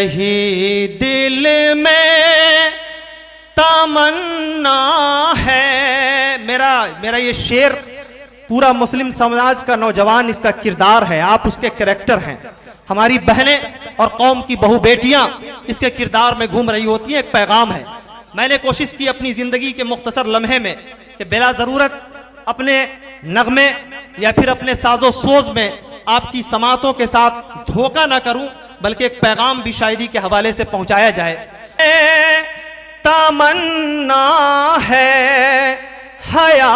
यही दिल में तमन्ना है। मेरा ये शेर पूरा मुस्लिम समाज का नौजवान इसका किरदार है, आप उसके कैरेक्टर हैं। हमारी बहनें और कौम की बहू बेटियां इसके किरदार में घूम रही होती हैं, एक पैगाम है। मैंने कोशिश की अपनी जिंदगी के मुख्तसर लम्हे में कि बिला जरूरत अपने नगमे या फिर अपने साजो सोज में आपकी समातों के साथ धोखा ना करूं, बल्कि एक पैगाम भी शायरी के हवाले से पहुंचाया जाए। तमन्ना है हया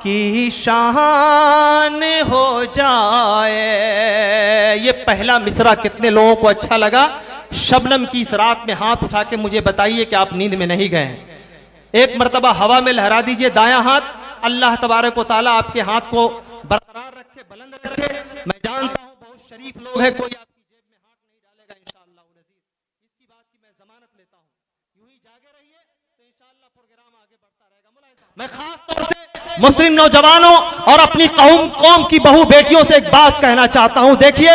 की शान हो जाए। ये पहला मिसरा कितने लोगों को अच्छा लगा? शबनम की इस रात में हाथ उठा के मुझे बताइए कि आप नींद में नहीं गए हैं। एक मर्तबा हवा में लहरा दीजिए दायां हाथ। अल्लाह तबारक व तआला आपके हाथ को बरकरार रखे, बुलंद रखे। मैं जानता हूं बहुत शरीफ लोग हैं, कोई आपकी जेब में हाथ नहीं डालेगा इंशाअल्लाह अज़ीज़। इसकी बात की मैं जमानत लेता हूं। यूं ही जागे रहिए तो इंशाअल्लाह प्रोग्राम आगे बढ़ता रहेगा। मैं खास तौर से मुस्लिम नौजवानों और अपनी कौम की बहू बेटियों से एक बात कहना चाहता हूं। देखिए,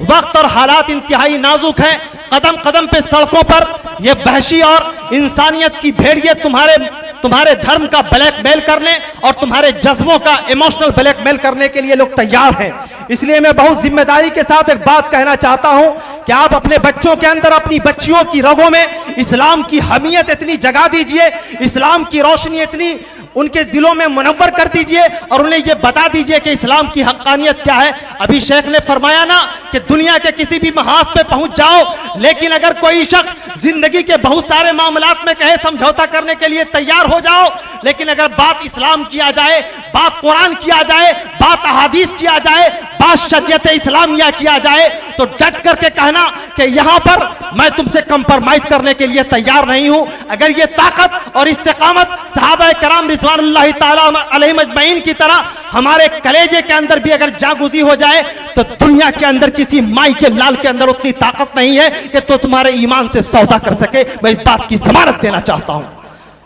वक्त और हालात इंतहाई नाजुक हैं। कदम कदम पे सड़कों पर ये वहशी और इंसानियत की भेड़िए तुम्हारे धर्म का ब्लैकमेल करने और तुम्हारे जज्बों का इमोशनल ब्लैकमेल करने के लिए लोग तैयार हैं। इसलिए मैं बहुत जिम्मेदारी के साथ एक बात कहना चाहता हूं कि आप अपने बच्चों के अंदर, अपनी बच्चियों की रगों में इस्लाम की हमीयत इतनी जगा दीजिए, इस्लाम की रोशनी इतनी उनके दिलों में मुनव्वर कर दीजिए और उन्हें यह बता दीजिए कि इस्लाम की हक्कानियत क्या है। अभी शेख ने फरमाया ना कि दुनिया के किसी भी महाज पे पहुंच जाओ, लेकिन अगर कोई शख्स जिंदगी के बहुत सारे मामलात में कहे समझौता करने के लिए तैयार हो जाओ, लेकिन अगर बात इस्लाम किया जाए, बात कुरान किया जाए, बात अहादीस किया जाए, बात शरीयत इस्लामिया किया जाए, तो डट करके कहना कि यहां पर मैं तुमसे कंप्रोमाइज करने के लिए तैयार नहीं हूं। अगर ये ताकत और इस्तिकामत सहाबा कराम रिज़वानुल्लाहि ताला अलैहिम अजमईन की तरह हमारे कलेजे के अंदर भी अगर जागुजी हो जाए, तो दुनिया के अंदर किसी माई के लाल के अंदर उतनी ताकत नहीं है कि तो तुम्हारे ईमान से सौदा कर सके। मैं इस बात की जमानत देना चाहता हूं।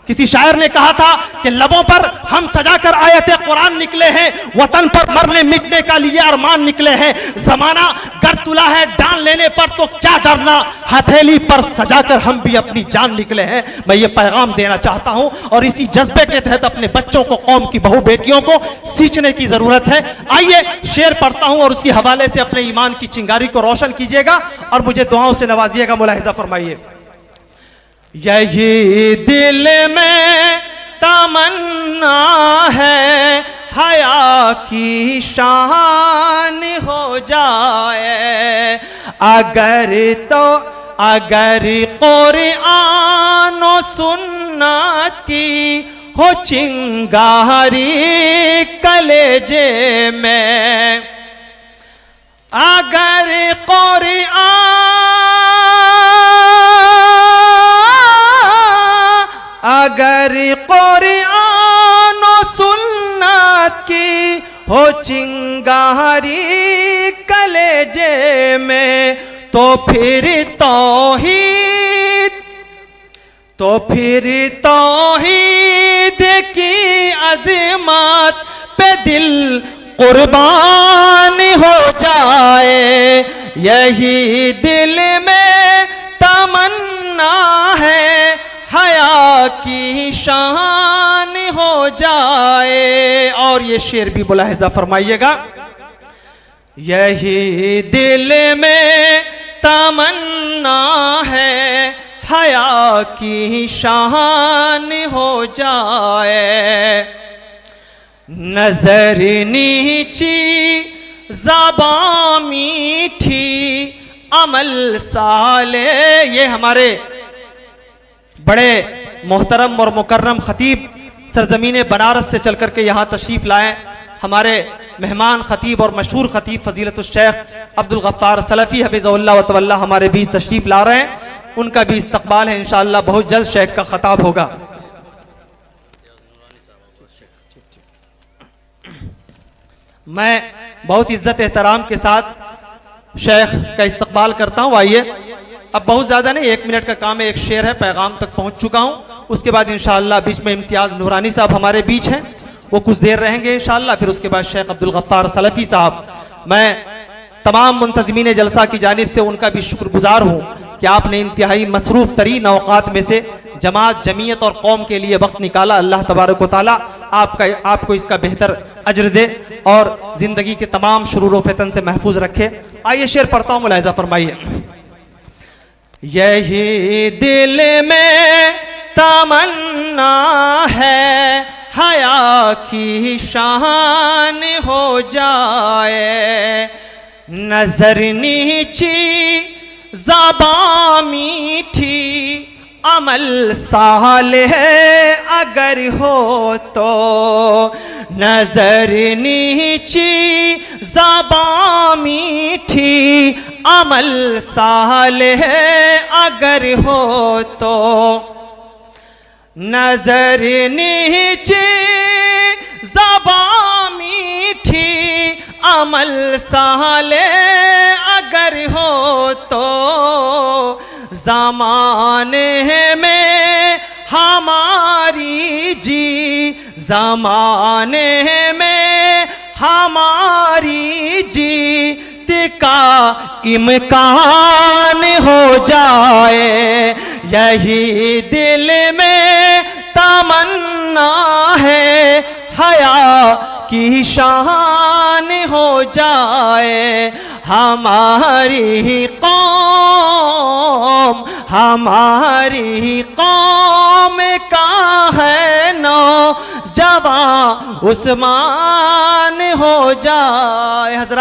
किसी शायर ने कहा था कि लबों पर हम सजाकर आयते कुरान निकले हैं, वतन पर मरने मिटने का लिए अरमान निकले हैं। जमाना गर तुला है जान लेने पर तो क्या डरना, हथेली पर सजाकर हम भी अपनी जान निकले हैं। मैं ये पैगाम देना चाहता हूं और इसी जज्बे के तहत अपने बच्चों को, कौम की बहू बेटियों को सींचने की जरूरत है। आइए शेर पढ़ता हूं और उसके हवाले से अपने ईमान की चिंगारी को रोशन कीजिएगा और मुझे दुआओं से नवाजिएगा। मुलाहिजा फरमाइए। यही दिल में तमन्ना है हया की शान हो जाए। अगर कुरान और सुन्नत की हो चिंगारी कलेजे में, अगर कुरान और सुन्नत की हो चिंगारी कलेजे में, तो फिर तौहीद की अज़मत पे दिल कुर्बान हो जाए। यही दिल में तमन्ना है हया की शान हो जाए। और ये शेर भी मुलाहिजा फरमाइएगा। यही दिल में तमन्ना है हया की शान हो जाए। नजर नीची ज़बां मीठी अमल साले। ये हमारे बड़े मोहतरम और मुकर्रम खतीब सरजमीन बनारस से चल करके यहाँ तशरीफ़ लाए। हमारे मेहमान खतीब और मशहूर खतीब फ़ज़ीलतुश शेख अब्दुल गफ्फार सलफ़ी हफ़िज़हुल्लाह व तवल्ला हमारे बीच तशरीफ़ ला रहे हैं। उनका भी इस्तक़बाल है इंशाअल्लाह। बहुत जल्द शेख का खताब होगा। मैं बहुत इज्जत एहतराम के साथ शेख का इस्तक़बाल करता हूँ। आइए, अब बहुत ज़्यादा नहीं, 1 मिनट का काम है। एक शेर है, पैगाम तक पहुँच चुका हूँ। उसके बाद इंशाअल्लाह बीच में इम्तियाज़ नूरानी साहब हमारे बीच हैं, वो कुछ देर रहेंगे इंशाअल्लाह। फिर उसके बाद शेख अब्दुल गफ्फार सलफ़ी साहब। मैं तमाम मुंतज़मीन जलसा की जानिब से उनका भी शुक्रगुजार हूँ कि आपने इंतहाई मसरूफ़ तरीन औक़ात में से जमात, जमीयत और कौम के लिए वक्त निकाला। अल्लाह तबारक व तआला आपको इसका बेहतर अज्र दे और ज़िंदगी के तमाम शुरूर व फितन से महफूज रखे। आइए शेर पढ़ता हूँ, मुलाहिज़ा फरमाइए। यही दिल में तमन्ना है, हया की शान हो जाए, नजर नीची ज़बां मीठी, अमल सालेह अगर हो तो, नजर नीची ज़बां मीठी, अमल सालेह अगर हो तो, नजर नीची ज़बां मीठी, अमल सालेह अगर हो तो, ज़माने में हमारी जी, ज़माने में हमारी जीत का इम्कान हो जाए, यही दिल में तमन्ना है, हया की शान हो जाए, हमारी कौम का है नौजवान उस्मान हो जाए। हज़रात